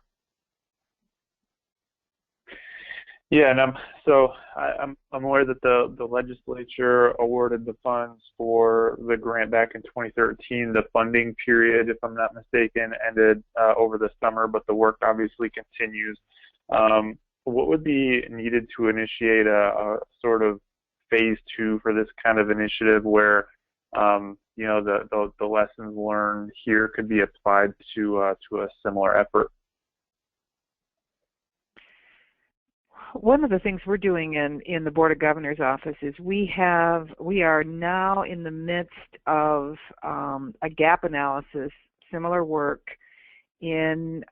Yeah, and I'm aware that the legislature awarded the funds for the grant back in 2013. The funding period, if I'm not mistaken, ended over the summer, but the work obviously continues. What would be needed to initiate a sort of phase 2 for this kind of initiative, where you know, the lessons learned here could be applied to a similar effort? one of the things we're doing in the Board of Governors office is we are now in the midst of a gap analysis, similar work in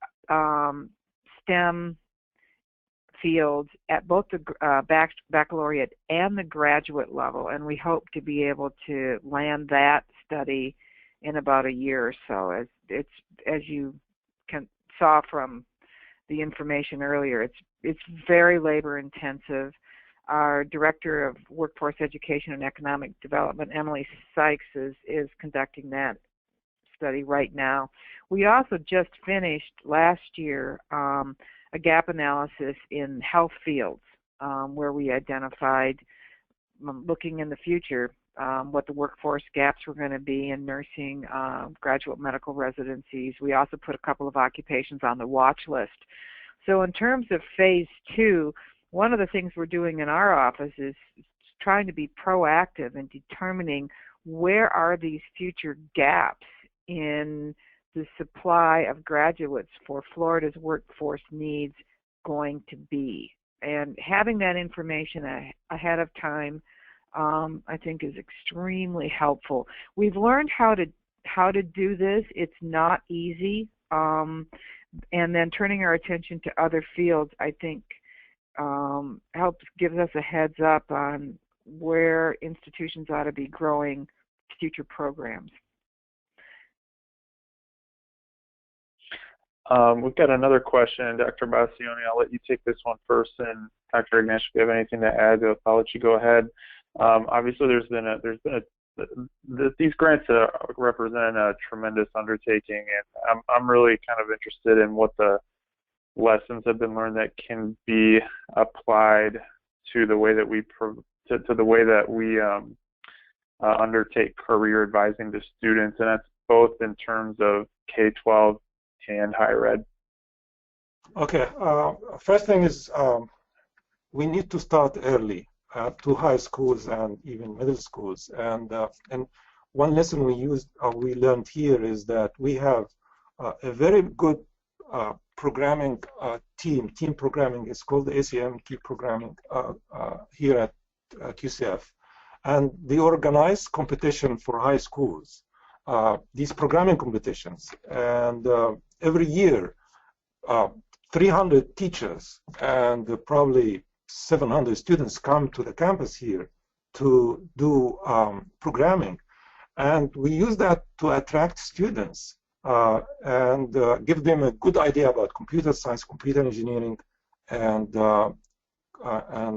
STEM fields at both the baccalaureate and the graduate level, and we hope to be able to land that study in about a year or so. As you saw from the information earlier, it's very labor intensive. Our Director of Workforce Education and Economic Development, Emily Sykes, is conducting that study right now. We also just finished last year a gap analysis in health fields where we identified, looking in the future, what the workforce gaps were going to be in nursing, graduate medical residencies. We also put a couple of occupations on the watch list. So in terms of phase 2, one of the things we're doing in our office is trying to be proactive in determining where are these future gaps in the supply of graduates for Florida's workforce needs going to be. And having that information ahead of time, I think, is extremely helpful. We've learned how to do this. It's not easy. And then turning our attention to other fields, I think, helps give us a heads up on where institutions ought to be growing future programs. We've got another question, Dr. Bassioni. I'll let you take this one first, and Dr. Ignash, if you have anything to add, I'll let you go ahead. Obviously, these grants represent a tremendous undertaking, and I'm really kind of interested in what the lessons have been learned that can be applied to the way that we undertake career advising to students, and that's both in terms of K-12 and higher ed. Okay. First thing is we need to start early to high schools and even middle schools. And one lesson we learned here is that we have a very good programming team. Team programming is called the ACM Team Programming here at UCF, and they organize competition for high schools. These programming competitions, and every year 300 teachers and probably 700 students come to the campus here to do programming, and we use that to attract students and give them a good idea about computer science, computer engineering, and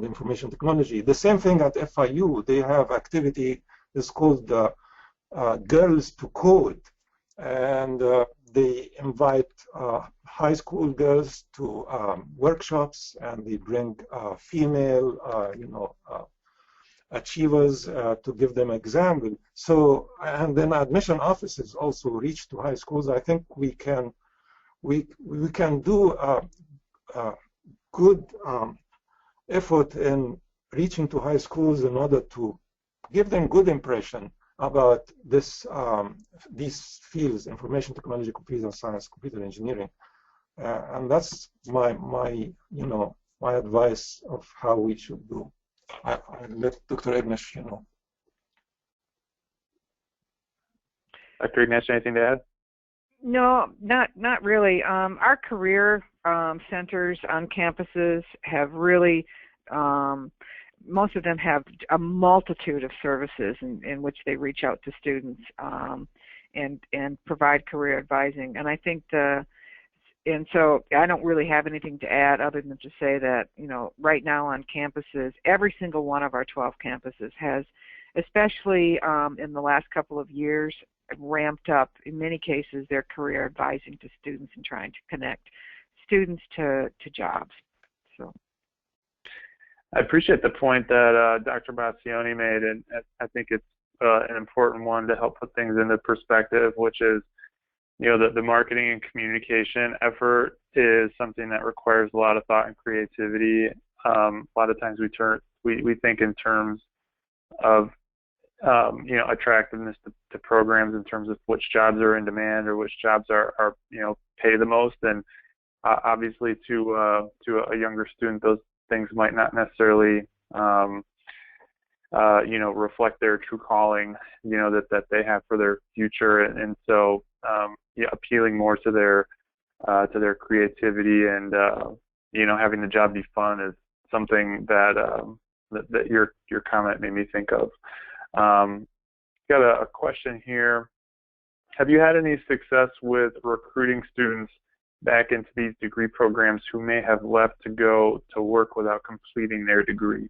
information technology. The same thing at FIU. They have activity that's called Girls to Code, and they invite high school girls to workshops, and they bring female, achievers to give them exam. So, and then admission offices also reach to high schools. I think we can do a good effort in reaching to high schools in order to give them good impression about these fields: information technology, computer science, computer engineering, and that's my advice of how we should do. I let Dr. Ignash, Dr. Ignash, anything to add? No, not really. Our career centers on campuses have really, most of them have a multitude of services in which they reach out to students and provide career advising. And I think and so I don't really have anything to add other than to say that, right now on campuses, every single one of our 12 campuses has, especially in the last couple of years, ramped up, in many cases, their career advising to students and trying to connect students to jobs. So I appreciate the point that Dr. Bassioni made, and I think it's an important one to help put things into perspective, which is, the marketing and communication effort is something that requires a lot of thought and creativity. A lot of times we think in terms of attractiveness to programs in terms of which jobs are in demand or which jobs are pay the most, and obviously to a younger student, things might not necessarily reflect their true calling, that they have for their future, and so appealing more to their creativity and having the job be fun is something that that your comment made me think of. Got a question here. Have you had any success with recruiting students back into these degree programs who may have left to go to work without completing their degree?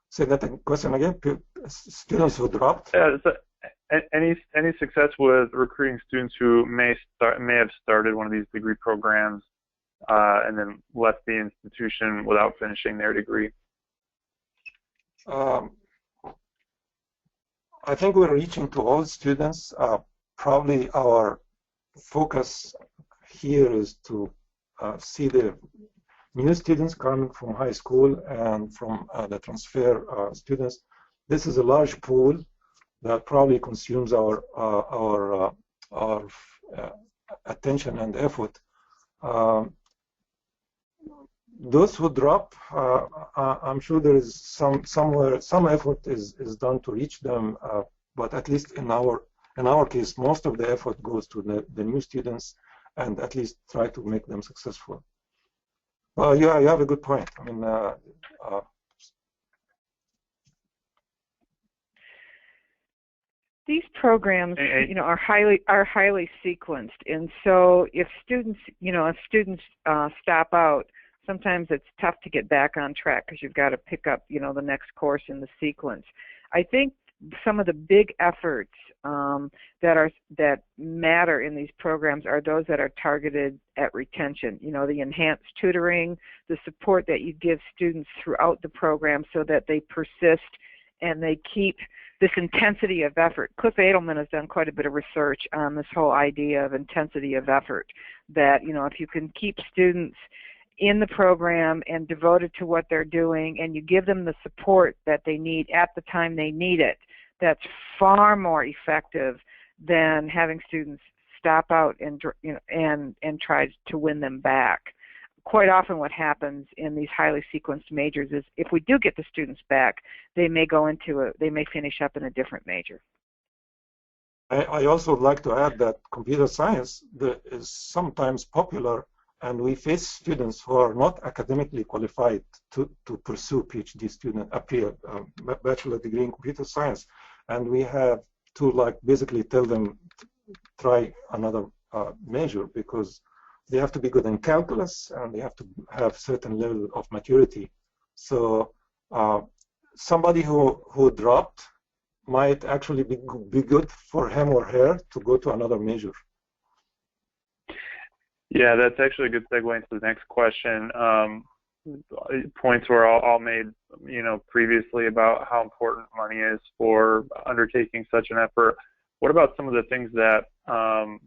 Say that question again. Students who dropped. So any success with recruiting students who may have started one of these degree programs and then left the institution without finishing their degree? I think we're reaching to all students. Probably our focus here is to see the new students coming from high school and from the transfer students. This is a large pool that probably consumes our attention and effort. Those who drop, I'm sure there is some effort is done to reach them, but at least in our case, most of the effort goes to the new students, and at least try to make them successful. Yeah, you have a good point. I mean, these programs, are highly sequenced, and so if students, stop out, sometimes it's tough to get back on track because you've got to pick up, the next course in the sequence. I think some of the big efforts that matter in these programs are those that are targeted at retention. The enhanced tutoring, the support that you give students throughout the program so that they persist and they keep this intensity of effort. Cliff Adelman has done quite a bit of research on this whole idea of intensity of effort, that, if you can keep students in the program and devoted to what they're doing, and you give them the support that they need at the time they need it, that's far more effective than having students stop out and try to win them back. Quite often what happens in these highly sequenced majors is if we do get the students back, they may finish up in a different major. I also would like to add that computer science is sometimes popular, and we face students who are not academically qualified to pursue PhD student, bachelor degree in computer science, and we have to basically tell them try another major, because they have to be good in calculus and they have to have certain level of maturity. So somebody who dropped might actually be good for him or her to go to another major. Yeah, that's actually a good segue into the next question. Points were all made, previously about how important money is for undertaking such an effort. What about some of the things that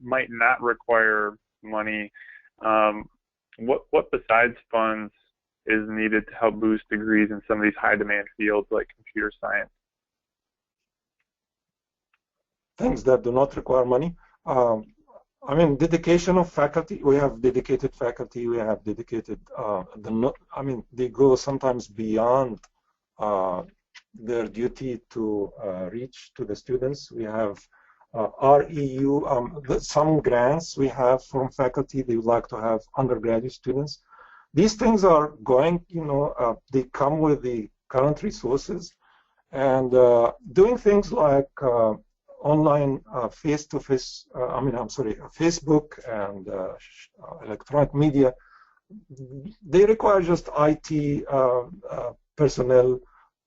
might not require money? What besides funds is needed to help boost degrees in some of these high-demand fields like computer science? Things that do not require money. I mean, dedication of faculty. We have dedicated faculty. We have dedicated. They go sometimes beyond their duty to reach to the students. We have REU. Some grants we have from faculty. They would like to have undergraduate students. These things are going. They come with the current resources, and doing things like online face-to-face, Facebook and electronic media, they require just IT personnel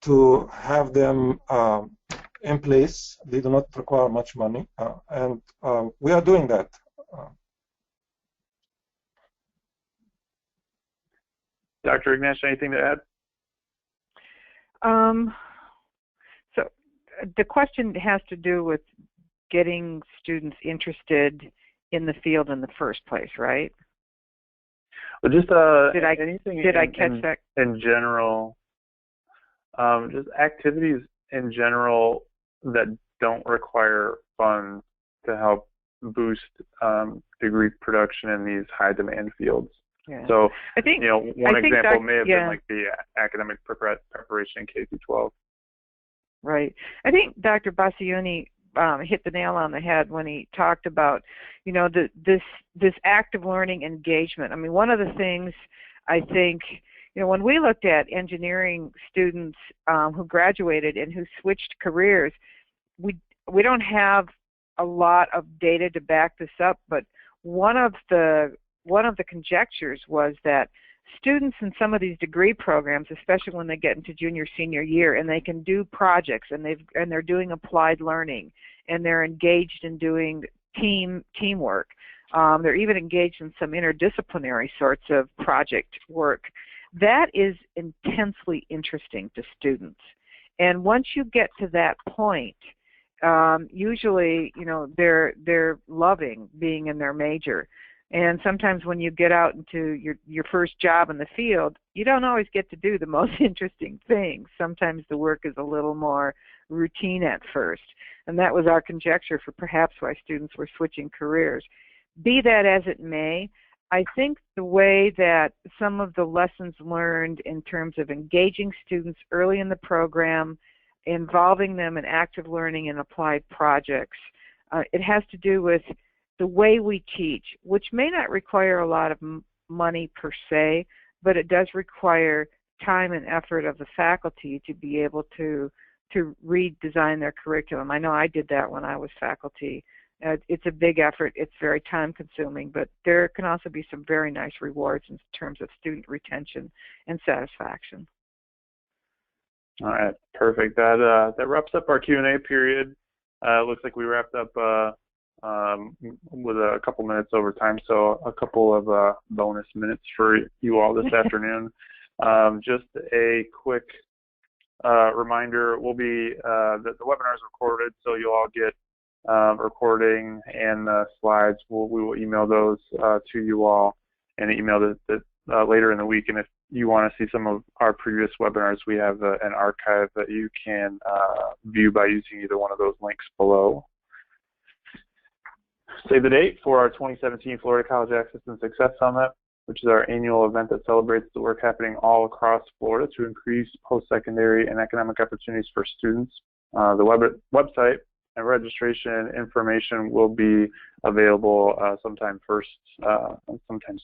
to have them in place. They do not require much money, and we are doing that. Dr. Ignash, anything to add? So the question has to do with getting students interested in the field in the first place, right? Well, just did I catch that? In general, just activities in general that don't require funds to help boost degree production in these high demand fields. Yeah. So, I think, one example may have been like the academic preparation in K through 12. Right. I think Dr. Bassioni hit the nail on the head when he talked about, this active learning engagement. I mean, one of the things I think, when we looked at engineering students who graduated and who switched careers, we don't have a lot of data to back this up, but one of the conjectures was that students in some of these degree programs, especially when they get into junior, senior year, and they can do projects, and they're doing applied learning, and they're engaged in doing teamwork. They're even engaged in some interdisciplinary sorts of project work. That is intensely interesting to students. And once you get to that point, usually, they're loving being in their major. And sometimes when you get out into your first job in the field, you don't always get to do the most interesting things. Sometimes the work is a little more routine at first. And that was our conjecture for perhaps why students were switching careers. Be that as it may, I think the way that some of the lessons learned in terms of engaging students early in the program, involving them in active learning and applied projects, it has to do with the way we teach, which may not require a lot of money per se, but it does require time and effort of the faculty to be able to redesign their curriculum. I know I did that when I was faculty. It's a big effort. It's very time consuming, but there can also be some very nice rewards in terms of student retention and satisfaction. All right, perfect. That wraps up our Q&A period. Looks like we wrapped up with a couple minutes over time, so a couple of bonus minutes for you all this afternoon. Just a quick reminder: the webinar is recorded, so you'll all get recording and slides. We will email those to you all and email that later in the week. And if you want to see some of our previous webinars, we have an archive that you can view by using either one of those links below. Save the date for our 2017 Florida College Access and Success Summit, which is our annual event that celebrates the work happening all across Florida to increase post-secondary and economic opportunities for students. The website and registration information will be available sometime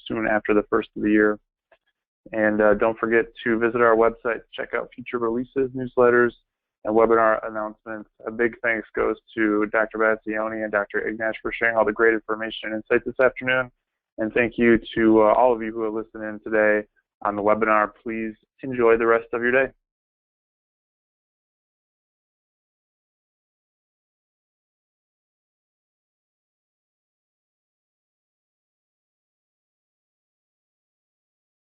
soon after the first of the year. And don't forget to visit our website to check out future releases, newsletters, and webinar announcements. A big thanks goes to Dr. Bassioni and Dr. Ignash for sharing all the great information and insights this afternoon. And thank you to all of you who are listening in today on the webinar. Please enjoy the rest of your day.